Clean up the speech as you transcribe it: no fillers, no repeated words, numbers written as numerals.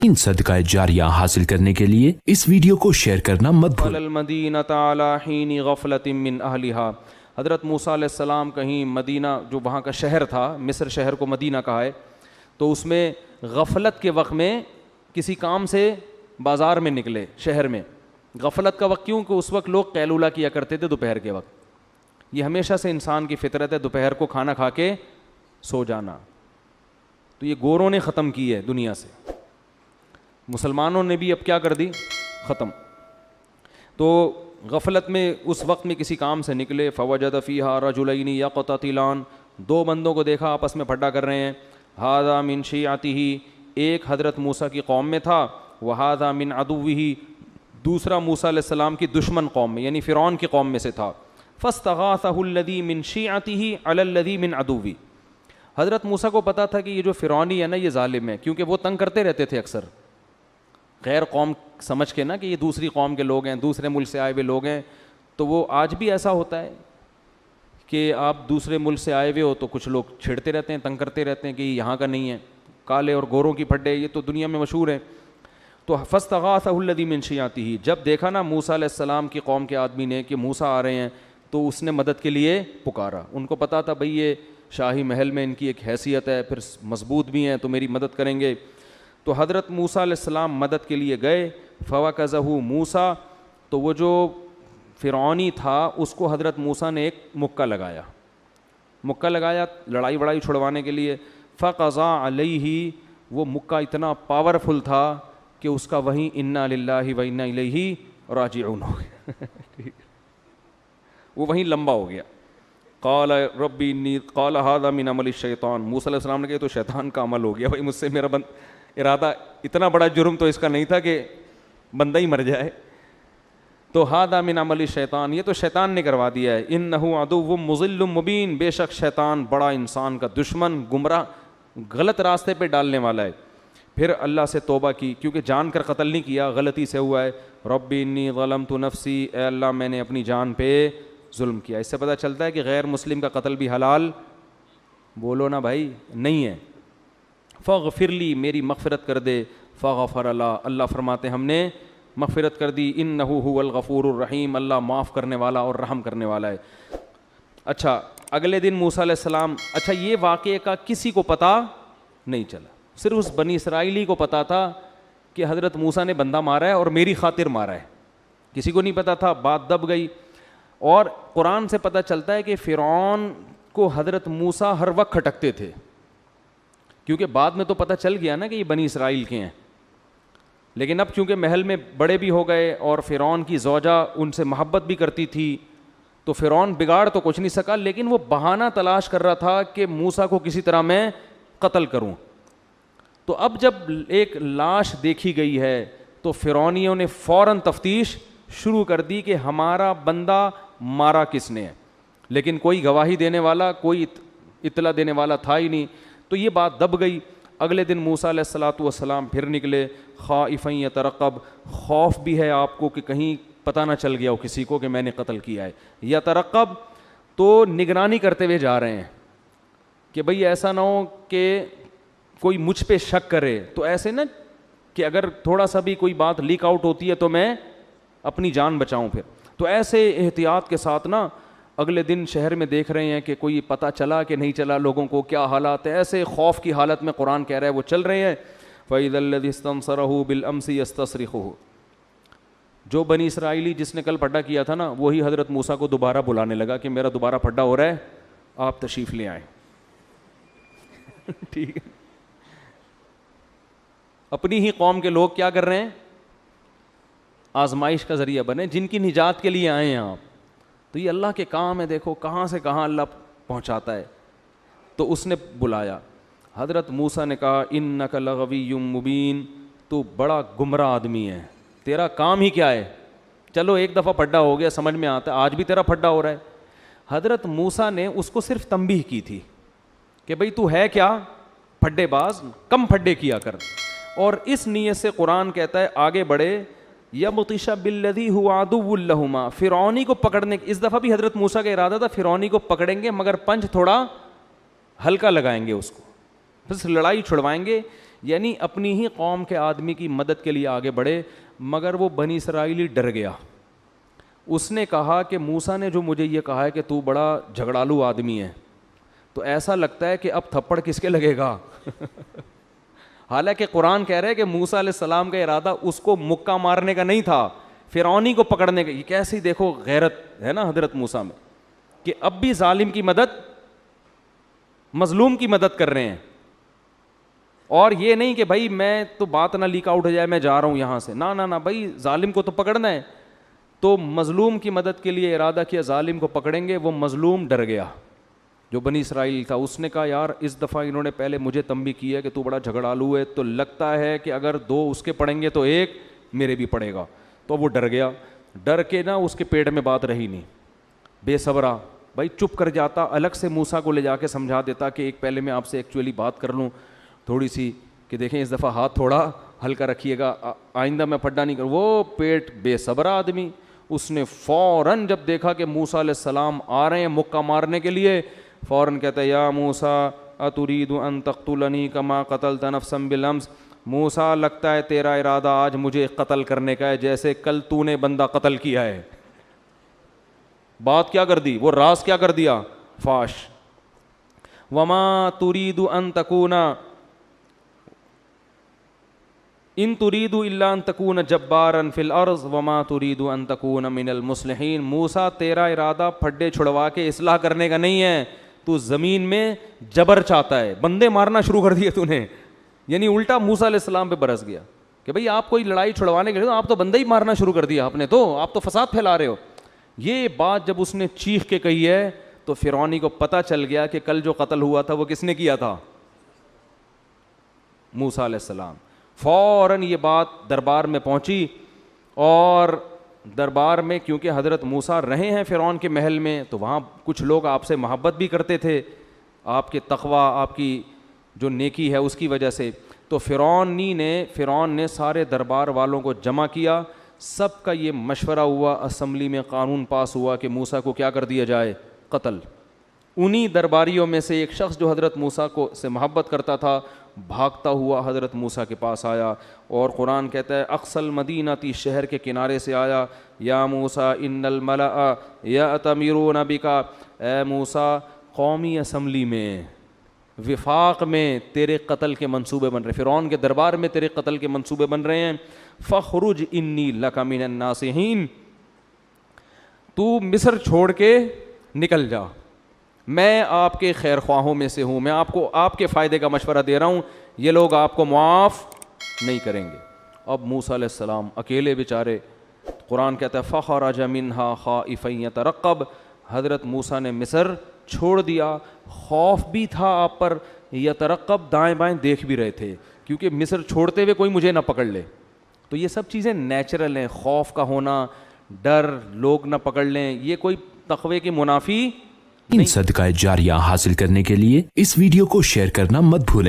ان صدقہ جاریہ حاصل کرنے کے لیے اس ویڈیو کو شیئر کرنا مت بھولیں۔ المدینۃ علی حین غفلۃ من اہلھا، حضرت موسیٰ علیہ السلام کہیں مدینہ جو وہاں کا شہر تھا، مصر شہر کو مدینہ کہا ہے، تو اس میں غفلت کے وقت میں کسی کام سے بازار میں نکلے شہر میں۔ غفلت کا وقت کیوں کہ اس وقت لوگ قیلولہ کیا کرتے تھے دوپہر کے وقت۔ یہ ہمیشہ سے انسان کی فطرت ہے دوپہر کو کھانا کھا کے سو جانا، تو یہ گوروں نے ختم کی ہے دنیا سے، مسلمانوں نے بھی اب کیا کر دی، ختم۔ تو غفلت میں اس وقت میں کسی کام سے نکلے، فوجد فیہا رجلین یقتتلان، دو بندوں کو دیکھا آپس میں پھڈا کر رہے ہیں، ھذا من شیعتہ، ایک حضرت موسیٰ کی قوم میں تھا، وھذا من عدوہ، دوسرا موسیٰ علیہ السلام کی دشمن قوم میں یعنی فرعون کی قوم میں سے تھا۔ فاستغاثہ الذی من شیعتہ علی الذی من عدوہ، حضرت موسیٰ کو پتا تھا کہ یہ جو فرعونی ہے نا یہ ظالم ہے، کیونکہ وہ تنگ کرتے رہتے تھے اکثر غیر قوم سمجھ کے نا کہ یہ دوسری قوم کے لوگ ہیں، دوسرے ملک سے آئے ہوئے لوگ ہیں۔ تو وہ آج بھی ایسا ہوتا ہے کہ آپ دوسرے ملک سے آئے ہوئے ہو تو کچھ لوگ چھیڑتے رہتے ہیں، تنگ کرتے رہتے ہیں کہ یہاں کا نہیں ہے، کالے اور گوروں کی پھڈے، یہ تو دنیا میں مشہور ہے۔ تو فاستغاثہ الذی من شیعتہ، جب دیکھا نا موسیٰ علیہ السلام کی قوم کے آدمی نے کہ موسیٰ آ رہے ہیں تو اس نے مدد کے لیے پکارا۔ ان کو پتا تھا بھئی یہ شاہی محل میں ان کی ایک حیثیت ہے، پھر مضبوط بھی ہیں تو میری مدد کریں گے۔ تو حضرت موسیٰ علیہ السلام مدد کے لیے گئے، فوکزہ موسیٰ، تو وہ جو فرعونی تھا اس کو حضرت موسیٰ نے ایک مکہ لگایا لڑائی وڑائی چھڑوانے کے لیے۔ فقضا علیہ، وہ مکہ اتنا پاورفل تھا کہ اس کا وہیں انا للہ و انا الیہ راجعون ہو گیا، وہ وہیں لمبا ہو گیا۔ قال ربی انی، قال ھذا من عمل الشیطان، موسیٰ علیہ السلام نے کہا تو شیطان کا عمل ہو گیا، بھائی مجھ سے میرا ارادہ، اتنا بڑا جرم تو اس کا نہیں تھا کہ بندہ ہی مر جائے۔ تو ھذا من عمل الشیطان، یہ تو شیطان نے کروا دیا ہے۔ انہ عدو مضل مبین، بے شک شیطان بڑا انسان کا دشمن، گمراہ، غلط راستے پہ ڈالنے والا ہے۔ پھر اللہ سے توبہ کی، کیونکہ جان کر قتل نہیں کیا، غلطی سے ہوا ہے۔ ربی انی ظلمت نفسی، اے اللہ میں نے اپنی جان پہ ظلم کیا۔ اس سے پتہ چلتا ہے کہ غیر مسلم کا قتل بھی حلال، بولو نا بھائی، نہیں ہے۔ فاغفر لی، میری مغفرت کر دے۔ فغفر اللہ، اللہ فرماتے ہم نے مغفرت کر دی۔ انہ هو الغفور الرحیم، اللہ معاف کرنے والا اور رحم کرنے والا ہے۔ اچھا، اگلے دن موسیٰ علیہ السلام، اچھا یہ واقعے کا کسی کو پتہ نہیں چلا، صرف اس بنی اسرائیلی کو پتا تھا کہ حضرت موسیٰ نے بندہ مارا ہے اور میری خاطر مارا ہے، کسی کو نہیں پتا تھا۔ بات دب گئی، اور قرآن سے پتہ چلتا ہے کہ فرعون کو حضرت موسیٰ ہر وقت کھٹکتے تھے، کیونکہ بعد میں تو پتہ چل گیا نا کہ یہ بنی اسرائیل کے ہیں، لیکن اب چونکہ محل میں بڑے بھی ہو گئے اور فرعون کی زوجہ ان سے محبت بھی کرتی تھی، تو فرعون بگاڑ تو کچھ نہیں سکا، لیکن وہ بہانہ تلاش کر رہا تھا کہ موسیٰ کو کسی طرح میں قتل کروں۔ تو اب جب ایک لاش دیکھی گئی ہے تو فرعونیوں نے فوراً تفتیش شروع کر دی کہ ہمارا بندہ مارا کس نے ہے، لیکن کوئی گواہی دینے والا، کوئی اطلاع دینے والا تھا ہی نہیں۔ تو یہ بات دب گئی۔ اگلے دن موسیٰ علیہ الصلوۃ والسلام پھر نکلے، خائفا یترقب، خوف بھی ہے آپ کو کہ کہیں پتہ نہ چل گیا ہو کسی کو کہ میں نے قتل کیا ہے۔ یترقب، تو نگرانی کرتے ہوئے جا رہے ہیں کہ بھئی ایسا نہ ہو کہ کوئی مجھ پہ شک کرے، تو ایسے نا کہ اگر تھوڑا سا بھی کوئی بات لیک آؤٹ ہوتی ہے تو میں اپنی جان بچاؤں پھر۔ تو ایسے احتیاط کے ساتھ نا اگلے دن شہر میں دیکھ رہے ہیں کہ کوئی پتہ چلا کہ نہیں چلا، لوگوں کو کیا حالات ہیں، ایسے خوف کی حالت میں قرآن کہہ رہا ہے وہ چل رہے ہیں۔ فَإِذَا الَّذِي اسْتَنصَرَهُ بِالْأَمْسِ يَسْتَصْرِخُهُ، جو بنی اسرائیلی جس نے کل پھڈا کیا تھا نا، وہی حضرت موسیٰ کو دوبارہ بلانے لگا کہ میرا دوبارہ پھڈا ہو رہا ہے، آپ تشریف لے آئیں۔ ٹھیک ہے، اپنی ہی قوم کے لوگ کیا کر رہے ہیں، آزمائش کا ذریعہ بنے، جن کی نجات کے لیے آئے ہیں آپ۔ تو یہ اللہ کے کام ہے، دیکھو کہاں سے کہاں اللہ پہنچاتا ہے۔ تو اس نے بلایا، حضرت موسیٰ نے کہا انک لغوی مبین، تو بڑا گمراہ آدمی ہے، تیرا کام ہی کیا ہے، چلو ایک دفعہ پھڈا ہو گیا سمجھ میں آتا ہے، آج بھی تیرا پھڈا ہو رہا ہے۔ حضرت موسیٰ نے اس کو صرف تنبیہ کی تھی کہ بھئی تو ہے کیا پھڈے باز، کم پھڈے کیا کر۔ اور اس نیت سے قرآن کہتا ہے آگے بڑھے، یبطش بالذی هو عدو لہما، فرعونی کو پکڑنے، اس دفعہ بھی حضرت موسیٰ کا ارادہ تھا فرعونی کو پکڑیں گے مگر پنچ تھوڑا ہلکا لگائیں گے، اس کو بس لڑائی چھڑوائیں گے۔ یعنی اپنی ہی قوم کے آدمی کی مدد کے لیے آگے بڑھے، مگر وہ بنی اسرائیلی ڈر گیا. اس نے کہا کہ موسیٰ نے جو مجھے یہ کہا ہے کہ تو بڑا جھگڑالو آدمی ہے، تو ایسا لگتا ہے کہ اب تھپڑ کس کے لگے گا. حالانکہ قرآن کہہ رہا ہے کہ موسیٰ علیہ السلام کا ارادہ اس کو مکہ مارنے کا نہیں تھا، فرعونی کو پکڑنے کا. یہ کیسی دیکھو غیرت ہے نا حضرت موسیٰ میں، کہ اب بھی ظالم کی مدد، مظلوم کی مدد کر رہے ہیں. اور یہ نہیں کہ بھائی میں تو بات نہ لیک آؤٹ ہو جائے میں جا رہا ہوں یہاں سے، نہ بھائی ظالم کو تو پکڑنا ہے. تو مظلوم کی مدد کے لیے ارادہ کیا، ظالم کو پکڑیں گے. وہ مظلوم ڈر گیا جو بنی اسرائیل تھا. اس نے کہا یار اس دفعہ انہوں نے پہلے مجھے تنبیہ کی ہے کہ تو بڑا جھگڑالو ہے، تو لگتا ہے کہ اگر 2 اس کے پڑیں گے تو 1 میرے بھی پڑے گا. تو وہ ڈر گیا. ڈر کے نا اس کے پیٹ میں بات رہی نہیں، بے صبرا. بھائی چپ کر جاتا، الگ سے موسیٰ کو لے جا کے سمجھا دیتا کہ ایک پہلے میں آپ سے ایکچولی بات کر لوں تھوڑی سی، کہ دیکھیں اس دفعہ ہاتھ تھوڑا ہلکا رکھیے گا، آئندہ میں پھڈا نہیں کروں. وہ پیٹ بے صبرا آدمی. اس نے فوراً جب دیکھا کہ موسیٰ علیہ السلام آ رہے ہیں مکہ مارنے کے لیے، فوراً کہتا ہے یا موسیٰ اترید ان تقتلنی کما قتلت نفسا بالامس. موسیٰ لگتا ہے تیرا ارادہ آج مجھے قتل کرنے کا ہے جیسے کل تو نے بندہ قتل کیا ہے. بات کیا کر دی، وہ راز کیا کر دیا، فاش. وما ترید ان تکون ان ترید الا ان تکون جبارا فی الارض وما ترید ان تکون من المصلحین. موسیٰ تیرا ارادہ پھڈے چھڑوا کے اصلاح کرنے کا نہیں ہے، تو زمین میں جبر چاہتا ہے. بندے مارنا شروع کر دیے تو نے، یعنی الٹا موسیٰ علیہ السلام پہ برس گیا کہ بھئی آپ کوئی لڑائی چھڑوانے کے لیے آپ تو بندے ہی مارنا شروع کر دیا، آپ نے تو آپ تو فساد پھیلا رہے ہو. یہ بات جب اس نے چیخ کے کہی ہے تو فرعونی کو پتہ چل گیا کہ کل جو قتل ہوا تھا وہ کس نے کیا تھا، موسیٰ علیہ السلام. فوراً یہ بات دربار میں پہنچی، اور دربار میں کیونکہ حضرت موسیٰ رہے ہیں فرعون کے محل میں، تو وہاں کچھ لوگ آپ سے محبت بھی کرتے تھے، آپ کے تقوی، آپ کی جو نیکی ہے اس کی وجہ سے. تو فرعون نے سارے دربار والوں کو جمع کیا. سب کا یہ مشورہ ہوا، اسمبلی میں قانون پاس ہوا کہ موسیٰ کو کیا کر دیا جائے، قتل. انہی درباریوں میں سے ایک شخص جو حضرت موسیٰ کو سے محبت کرتا تھا بھاگتا ہوا حضرت موسیٰ کے پاس آیا، اور قرآن کہتا ہے اقصی المدینہ تی، شہر کے کنارے سے آیا. یا موسیٰ ان الملأ یأتمرون بک، اے موسیٰ قومی اسمبلی میں، وفاق میں تیرے قتل کے منصوبے بن رہے ہیں، فرعون کے دربار میں تیرے قتل کے منصوبے بن رہے ہیں. فخرج انی لک من الناصحین، تو مصر چھوڑ کے نکل جا، میں آپ کے خیر خواہوں میں سے ہوں، میں آپ کو آپ کے فائدے کا مشورہ دے رہا ہوں، یہ لوگ آپ کو معاف نہیں کریں گے. اب موسیٰ علیہ السلام اکیلے بیچارے، قرآن کہتا ہے فخرج منہا خائفا یترقب، حضرت موسیٰ نے مصر چھوڑ دیا، خوف بھی تھا آپ پر، یترقب دائیں بائیں دیکھ بھی رہے تھے کیونکہ مصر چھوڑتے ہوئے کوئی مجھے نہ پکڑ لے. تو یہ سب چیزیں نیچرل ہیں، خوف کا ہونا، ڈر، لوگ نہ پکڑ لیں، یہ کوئی تقوی کی منافی ان صدقہ جاریہ حاصل کرنے کے لیے اس ویڈیو کو شیئر کرنا مت بھولیں.